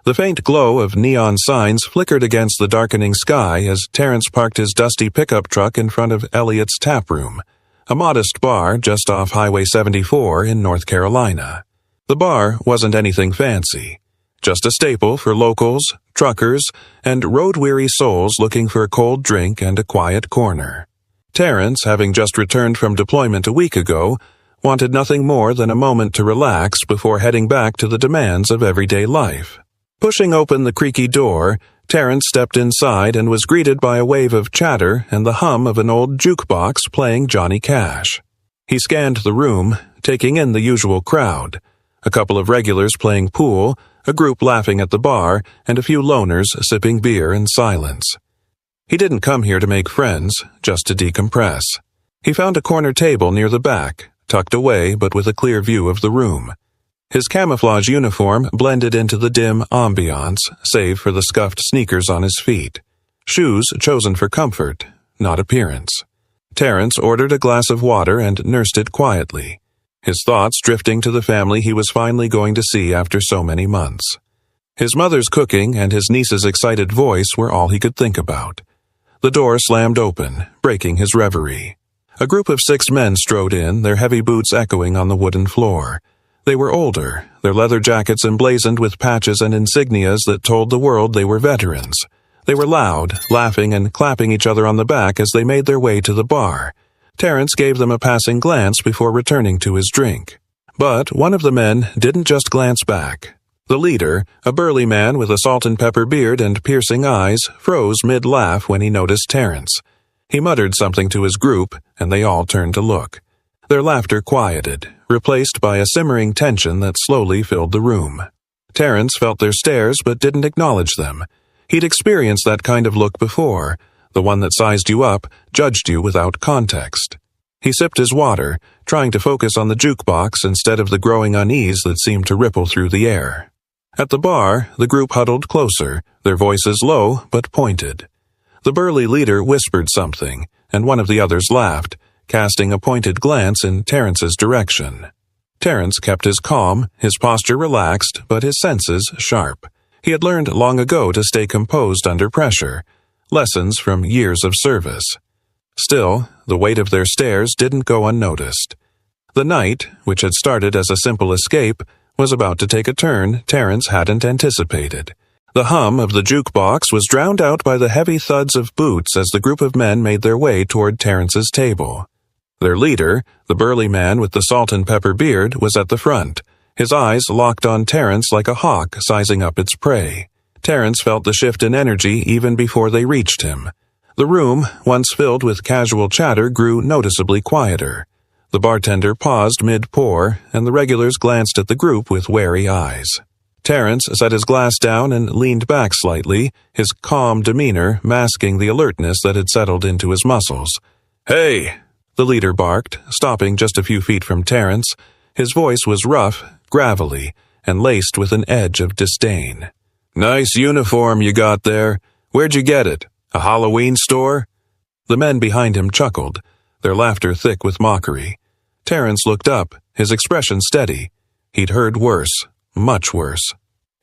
The faint glow of neon signs flickered against the darkening sky as Terrence parked his dusty pickup truck in front of Elliot's Tap Room, a modest bar just off Highway 74 in North Carolina. The bar wasn't anything fancy, just a staple for locals, truckers, and road-weary souls looking for a cold drink and a quiet corner. Terrence, having just returned from deployment a week ago, wanted nothing more than a moment to relax before heading back to the demands of everyday life. Pushing open the creaky door, Terrence stepped inside and was greeted by a wave of chatter and the hum of an old jukebox playing Johnny Cash. He scanned the room, taking in the usual crowd, a couple of regulars playing pool, a group laughing at the bar, and a few loners sipping beer in silence. He didn't come here to make friends, just to decompress. He found a corner table near the back, tucked away but with a clear view of the room. His camouflage uniform blended into the dim ambiance, save for the scuffed sneakers on his feet. Shoes chosen for comfort, not appearance. Terrence ordered a glass of water and nursed it quietly, his thoughts drifting to the family he was finally going to see after so many months. His mother's cooking and his niece's excited voice were all he could think about. The door slammed open, breaking his reverie. A group of 6 men strode in, their heavy boots echoing on the wooden floor. They were older, their leather jackets emblazoned with patches and insignias that told the world they were veterans. They were loud, laughing and clapping each other on the back as they made their way to the bar. Terrence gave them a passing glance before returning to his drink. But one of the men didn't just glance back. The leader, a burly man with a salt and pepper beard and piercing eyes, froze mid-laugh when he noticed Terrence. He muttered something to his group, and they all turned to look. Their laughter quieted, replaced by a simmering tension that slowly filled the room. Terrence felt their stares but didn't acknowledge them. He'd experienced that kind of look before, the one that sized you up, judged you without context. He sipped his water, trying to focus on the jukebox instead of the growing unease that seemed to ripple through the air. At the bar, the group huddled closer, their voices low but pointed. The burly leader whispered something, and one of the others laughed, casting a pointed glance in Terrence's direction. Terrence kept his calm, his posture relaxed, but his senses sharp. He had learned long ago to stay composed under pressure, lessons from years of service. Still, the weight of their stares didn't go unnoticed. The night, which had started as a simple escape, was about to take a turn Terrence hadn't anticipated. The hum of the jukebox was drowned out by the heavy thuds of boots as the group of men made their way toward Terrence's table. Their leader, the burly man with the salt and pepper beard, was at the front, his eyes locked on Terrence like a hawk sizing up its prey. Terrence felt the shift in energy even before they reached him. The room, once filled with casual chatter, grew noticeably quieter. The bartender paused mid-pour, and the regulars glanced at the group with wary eyes. Terrence set his glass down and leaned back slightly, his calm demeanor masking the alertness that had settled into his muscles. "Hey!" the leader barked, stopping just a few feet from Terrence. His voice was rough, gravelly, and laced with an edge of disdain. "Nice uniform you got there. Where'd you get it? A Halloween store?" The men behind him chuckled, their laughter thick with mockery. Terrence looked up, his expression steady. He'd heard worse, much worse.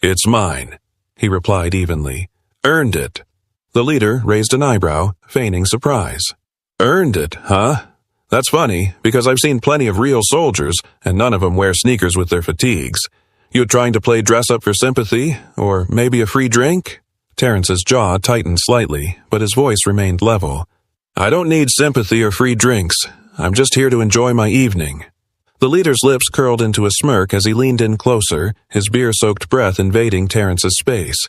"It's mine," he replied evenly. "Earned it." The leader raised an eyebrow, feigning surprise. "Earned it, huh? That's funny, because I've seen plenty of real soldiers, and none of them wear sneakers with their fatigues. You trying to play dress-up for sympathy, or maybe a free drink?" Terrence's jaw tightened slightly, but his voice remained level. "I don't need sympathy or free drinks. I'm just here to enjoy my evening." The leader's lips curled into a smirk as he leaned in closer, his beer-soaked breath invading Terrence's space.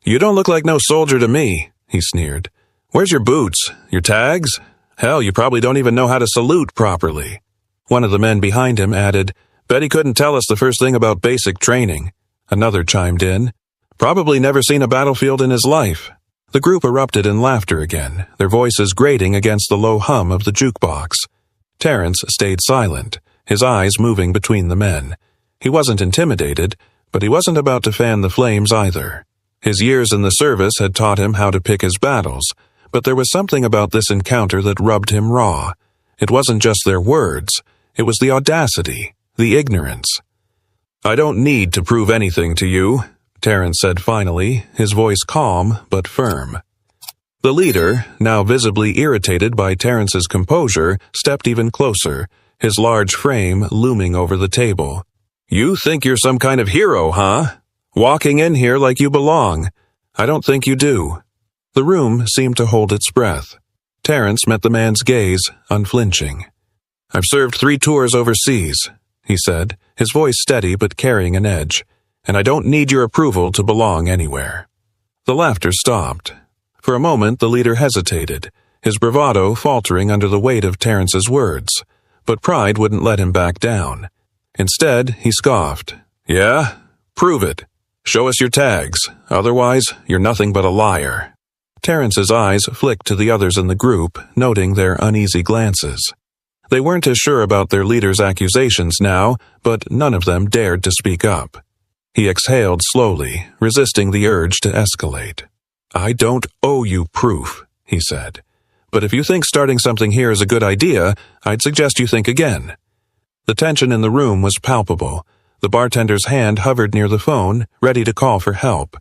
"You don't look like no soldier to me," he sneered. "Where's your boots? Your tags? Hell, you probably don't even know how to salute properly." One of the men behind him added, "Bet he couldn't tell us the first thing about basic training." Another chimed in, "Probably never seen a battlefield in his life." The group erupted in laughter again, their voices grating against the low hum of the jukebox. Terrence stayed silent, his eyes moving between the men. He wasn't intimidated, but he wasn't about to fan the flames either. His years in the service had taught him how to pick his battles, but there was something about this encounter that rubbed him raw. It wasn't just their words, it was the audacity, the ignorance. "I don't need to prove anything to you," Terrence said finally, his voice calm but firm. The leader, now visibly irritated by Terrence's composure, stepped even closer, his large frame looming over the table. "You think you're some kind of hero, huh? Walking in here like you belong. I don't think you do." The room seemed to hold its breath. Terrence met the man's gaze, unflinching. "I've served 3 tours overseas," he said, his voice steady but carrying an edge, "and I don't need your approval to belong anywhere." The laughter stopped. For a moment the leader hesitated, his bravado faltering under the weight of Terrence's words, but pride wouldn't let him back down. Instead, he scoffed. "Yeah? Prove it. Show us your tags. Otherwise, you're nothing but a liar." Terrence's eyes flicked to the others in the group, noting their uneasy glances. They weren't as sure about their leader's accusations now, but none of them dared to speak up. He exhaled slowly, resisting the urge to escalate. "I don't owe you proof," he said. "But if you think starting something here is a good idea, I'd suggest you think again." The tension in the room was palpable. The bartender's hand hovered near the phone, ready to call for help.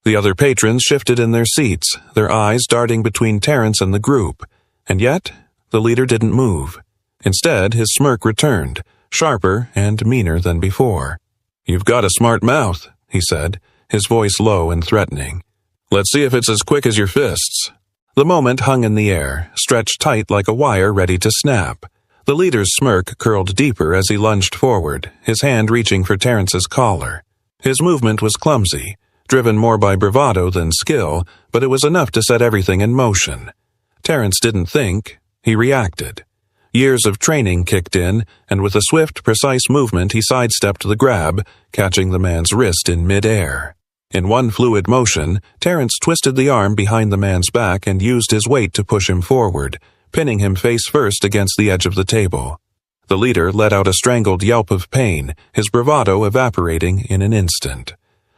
The other patrons shifted in their seats, their eyes darting between Terrence and the group. And yet, the leader didn't move. Instead, his smirk returned, sharper and meaner than before. "You've got a smart mouth," he said, his voice low and threatening. "Let's see if it's as quick as your fists." The moment hung in the air, stretched tight like a wire ready to snap. The leader's smirk curled deeper as he lunged forward, his hand reaching for Terrence's collar. His movement was clumsy, driven more by bravado than skill, but it was enough to set everything in motion. Terrence didn't think, he reacted. Years of training kicked in, and with a swift, precise movement he sidestepped the grab, catching the man's wrist in mid-air. In one fluid motion, Terrence twisted the arm behind the man's back and used his weight to push him forward, pinning him face first against the edge of the table. The leader let out a strangled yelp of pain, his bravado evaporating in an instant.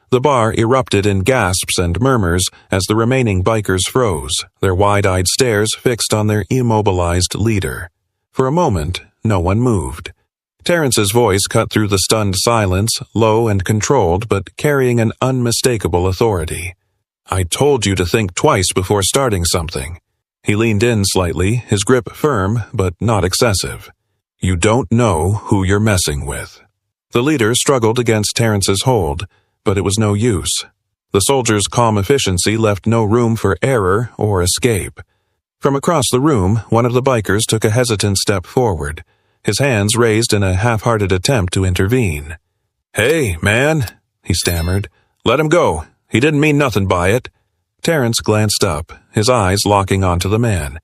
The bar erupted in gasps and murmurs as the remaining bikers froze, their wide-eyed stares fixed on their immobilized leader. For a moment, no one moved. Terrence's voice cut through the stunned silence, low and controlled, but carrying an unmistakable authority. "I told you to think twice before starting something." He leaned in slightly, his grip firm, but not excessive. "You don't know who you're messing with." The leader struggled against Terrence's hold, but it was no use. The soldier's calm efficiency left no room for error or escape. From across the room, one of the bikers took a hesitant step forward, his hands raised in a half-hearted attempt to intervene. "Hey, man," he stammered. "Let him go. He didn't mean nothing by it." Terrence glanced up, his eyes locking onto the man.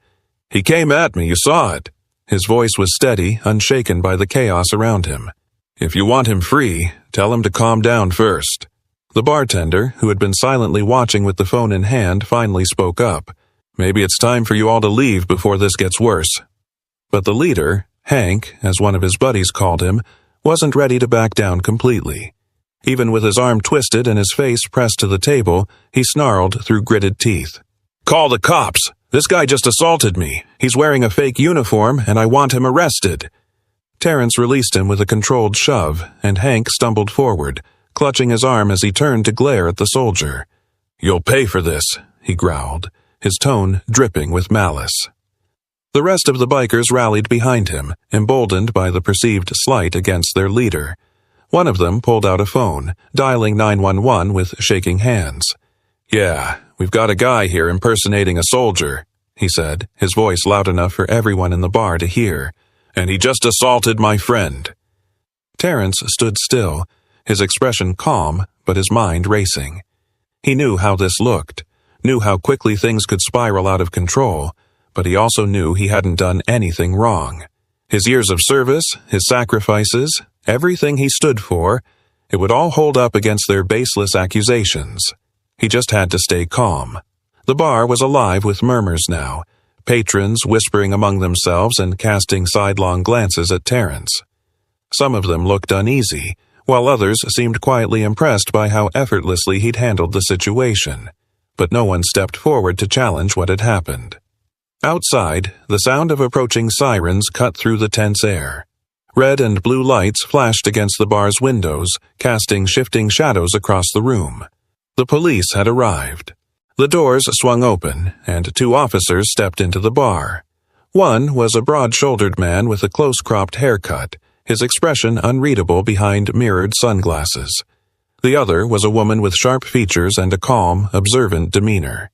"He came at me, you saw it." His voice was steady, unshaken by the chaos around him. "If you want him free, tell him to calm down first." The bartender, who had been silently watching with the phone in hand, finally spoke up. "Maybe it's time for you all to leave before this gets worse." But the leader, Hank, as one of his buddies called him, wasn't ready to back down completely. Even with his arm twisted and his face pressed to the table, he snarled through gritted teeth. "Call the cops! This guy just assaulted me. He's wearing a fake uniform, and I want him arrested." Terrence released him with a controlled shove, and Hank stumbled forward, clutching his arm as he turned to glare at the soldier. "You'll pay for this," he growled, his tone dripping with malice. The rest of the bikers rallied behind him, emboldened by the perceived slight against their leader. One of them pulled out a phone, dialing 911 with shaking hands. "Yeah, we've got a guy here impersonating a soldier," he said, his voice loud enough for everyone in the bar to hear. "And he just assaulted my friend." Terrence stood still, his expression calm, but his mind racing. He knew how this looked, knew how quickly things could spiral out of control, but he also knew he hadn't done anything wrong. His years of service, his sacrifices, everything he stood for, it would all hold up against their baseless accusations. He just had to stay calm. The bar was alive with murmurs now, patrons whispering among themselves and casting sidelong glances at Terrence. Some of them looked uneasy, while others seemed quietly impressed by how effortlessly he'd handled the situation. But no one stepped forward to challenge what had happened. Outside, the sound of approaching sirens cut through the tense air. Red and blue lights flashed against the bar's windows, casting shifting shadows across the room. The police had arrived. The doors swung open, and 2 officers stepped into the bar. One was a broad-shouldered man with a close-cropped haircut, his expression unreadable behind mirrored sunglasses. The other was a woman with sharp features and a calm, observant demeanor.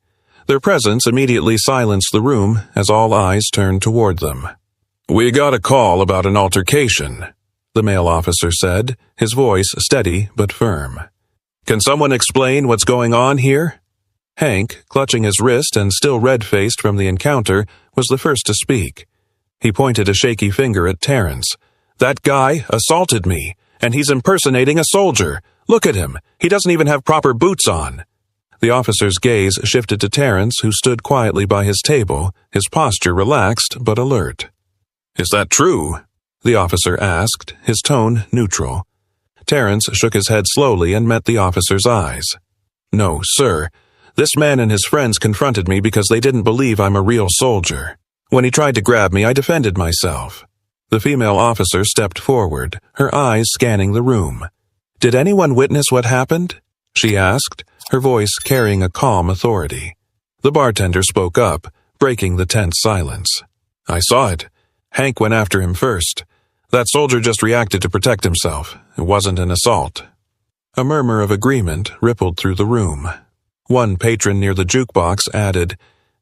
Their presence immediately silenced the room as all eyes turned toward them. "We got a call about an altercation," the male officer said, his voice steady but firm. "Can someone explain what's going on here?" Hank, clutching his wrist and still red-faced from the encounter, was the first to speak. He pointed a shaky finger at Terrence. "That guy assaulted me, and he's impersonating a soldier. Look at him. He doesn't even have proper boots on." The officer's gaze shifted to Terrence, who stood quietly by his table, his posture relaxed but alert. "Is that true?" the officer asked, his tone neutral. Terrence shook his head slowly and met the officer's eyes. "No, sir. This man and his friends confronted me because they didn't believe I'm a real soldier. When he tried to grab me, I defended myself." The female officer stepped forward, her eyes scanning the room. "Did anyone witness what happened?" she asked, her voice carrying a calm authority. The bartender spoke up, breaking the tense silence. "I saw it. Hank went after him first. That soldier just reacted to protect himself. It wasn't an assault." A murmur of agreement rippled through the room. One patron near the jukebox added,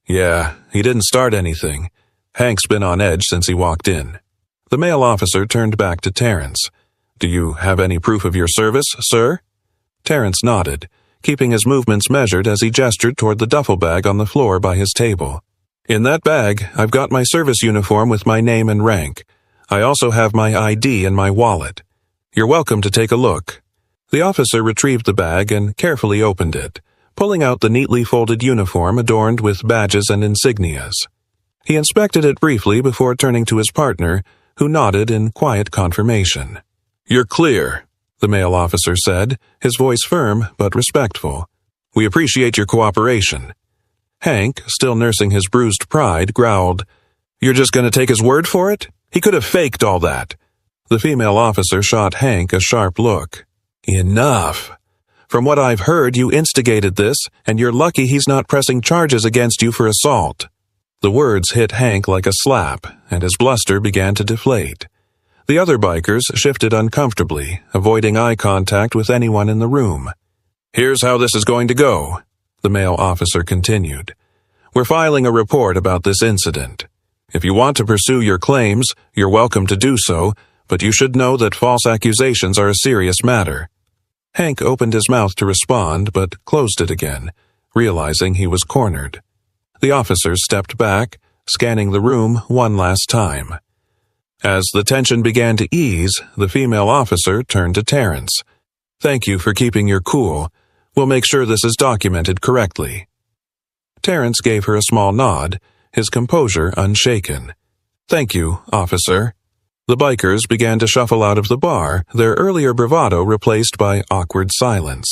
"Yeah, he didn't start anything. Hank's been on edge since he walked in." The male officer turned back to Terrence. "Do you have any proof of your service, sir?" Terrence nodded, keeping his movements measured as he gestured toward the duffel bag on the floor by his table. "In that bag, I've got my service uniform with my name and rank. I also have my ID and my wallet. You're welcome to take a look." The officer retrieved the bag and carefully opened it, pulling out the neatly folded uniform adorned with badges and insignias. He inspected it briefly before turning to his partner, who nodded in quiet confirmation. "You're clear," the male officer said, his voice firm but respectful. "We appreciate your cooperation." Hank, still nursing his bruised pride, growled, "You're just going to take his word for it? He could have faked all that." The female officer shot Hank a sharp look. "Enough. From what I've heard, you instigated this, and you're lucky he's not pressing charges against you for assault." The words hit Hank like a slap, and his bluster began to deflate. The other bikers shifted uncomfortably, avoiding eye contact with anyone in the room. "Here's how this is going to go," the male officer continued. "We're filing a report about this incident. If you want to pursue your claims, you're welcome to do so, but you should know that false accusations are a serious matter." Hank opened his mouth to respond, but closed it again, realizing he was cornered. The officers stepped back, scanning the room one last time. As the tension began to ease, the female officer turned to Terrence. "Thank you for keeping your cool. We'll make sure this is documented correctly." Terrence gave her a small nod, his composure unshaken. "Thank you, officer." The bikers began to shuffle out of the bar, their earlier bravado replaced by awkward silence.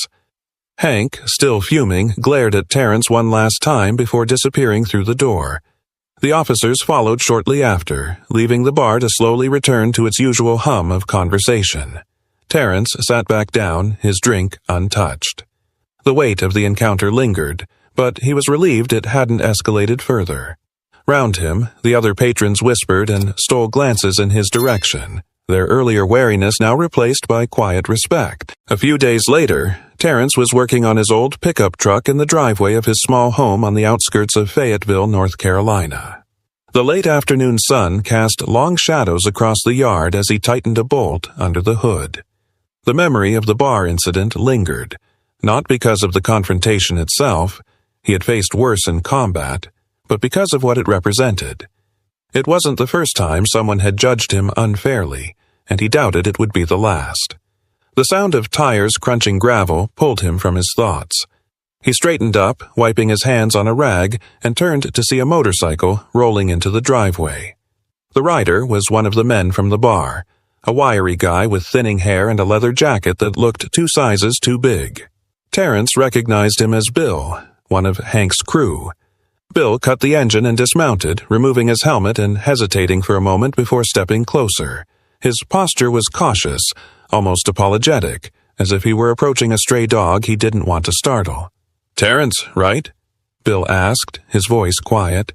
Hank, still fuming, glared at Terrence one last time before disappearing through the door. The officers followed shortly after, leaving the bar to slowly return to its usual hum of conversation. Terrence sat back down, his drink untouched. The weight of the encounter lingered, but he was relieved it hadn't escalated further. Round him, the other patrons whispered and stole glances in his direction, their earlier wariness now replaced by quiet respect. A few days later, Terrence was working on his old pickup truck in the driveway of his small home on the outskirts of Fayetteville, North Carolina. The late afternoon sun cast long shadows across the yard as he tightened a bolt under the hood. The memory of the bar incident lingered, not because of the confrontation itself — he had faced worse in combat — but because of what it represented. It wasn't the first time someone had judged him unfairly, and he doubted it would be the last. The sound of tires crunching gravel pulled him from his thoughts. He straightened up, wiping his hands on a rag, and turned to see a motorcycle rolling into the driveway. The rider was one of the men from the bar, a wiry guy with thinning hair and a leather jacket that looked 2 sizes too big. Terrence recognized him as Bill, one of Hank's crew. Bill cut the engine and dismounted, removing his helmet and hesitating for a moment before stepping closer. His posture was cautious, almost apologetic, as if he were approaching a stray dog he didn't want to startle. "Terrence, right?" Bill asked, his voice quiet.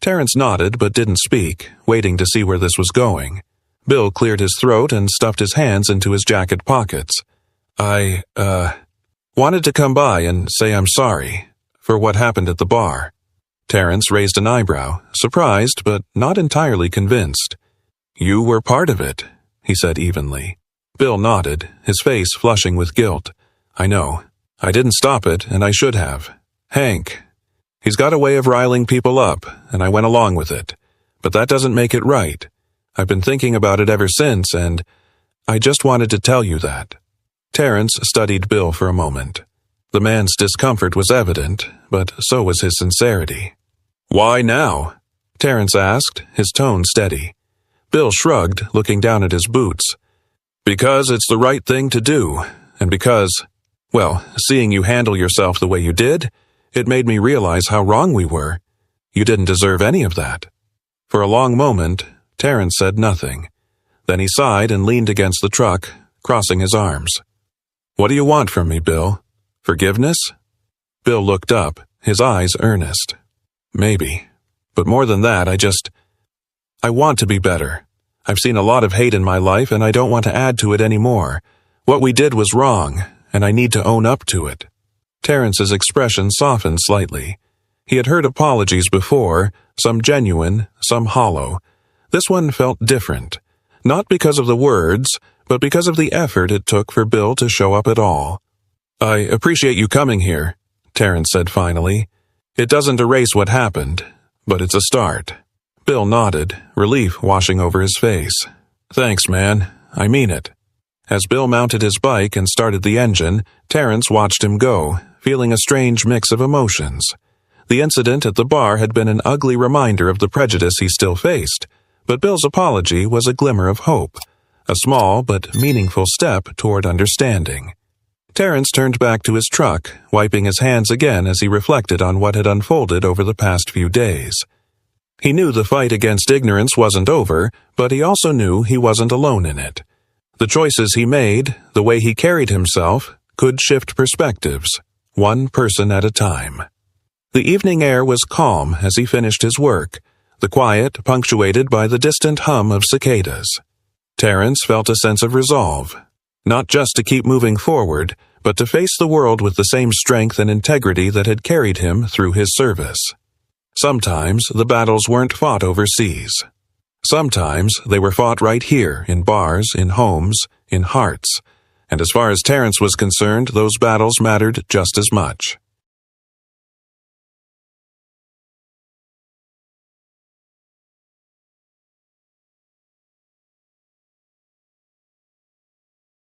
Terrence nodded but didn't speak, waiting to see where this was going. Bill cleared his throat and stuffed his hands into his jacket pockets. "I, wanted to come by and say I'm sorry for what happened at the bar." Terrence raised an eyebrow, surprised but not entirely convinced. "You were part of it," he said evenly. Bill nodded, his face flushing with guilt. "I know. I didn't stop it, and I should have. Hank. He's got a way of riling people up, and I went along with it. But that doesn't make it right. I've been thinking about it ever since, and I just wanted to tell you that." Terrence studied Bill for a moment. The man's discomfort was evident, but so was his sincerity. "Why now?" Terrence asked, his tone steady. Bill shrugged, looking down at his boots. "Because it's the right thing to do, and because, well, seeing you handle yourself the way you did, it made me realize how wrong we were. You didn't deserve any of that." For a long moment, Terrence said nothing. Then he sighed and leaned against the truck, crossing his arms. "What do you want from me, Bill? Forgiveness?" Bill looked up, his eyes earnest. "Maybe. But more than that, I want to be better. I've seen a lot of hate in my life, and I don't want to add to it anymore. What we did was wrong, and I need to own up to it." Terrence's expression softened slightly. He had heard apologies before, some genuine, some hollow. This one felt different, not because of the words, but because of the effort it took for Bill to show up at all. "I appreciate you coming here," Terrence said finally. "It doesn't erase what happened, but it's a start." Bill nodded, relief washing over his face. "Thanks, man. I mean it." As Bill mounted his bike and started the engine, Terrence watched him go, feeling a strange mix of emotions. The incident at the bar had been an ugly reminder of the prejudice he still faced, but Bill's apology was a glimmer of hope, a small but meaningful step toward understanding. Terrence turned back to his truck, wiping his hands again as he reflected on what had unfolded over the past few days. He knew the fight against ignorance wasn't over, but he also knew he wasn't alone in it. The choices he made, the way he carried himself, could shift perspectives, one person at a time. The evening air was calm as he finished his work, the quiet punctuated by the distant hum of cicadas. Terrence felt a sense of resolve, not just to keep moving forward, but to face the world with the same strength and integrity that had carried him through his service. Sometimes the battles weren't fought overseas. Sometimes they were fought right here, in bars, in homes, in hearts. And as far as Terrence was concerned, those battles mattered just as much.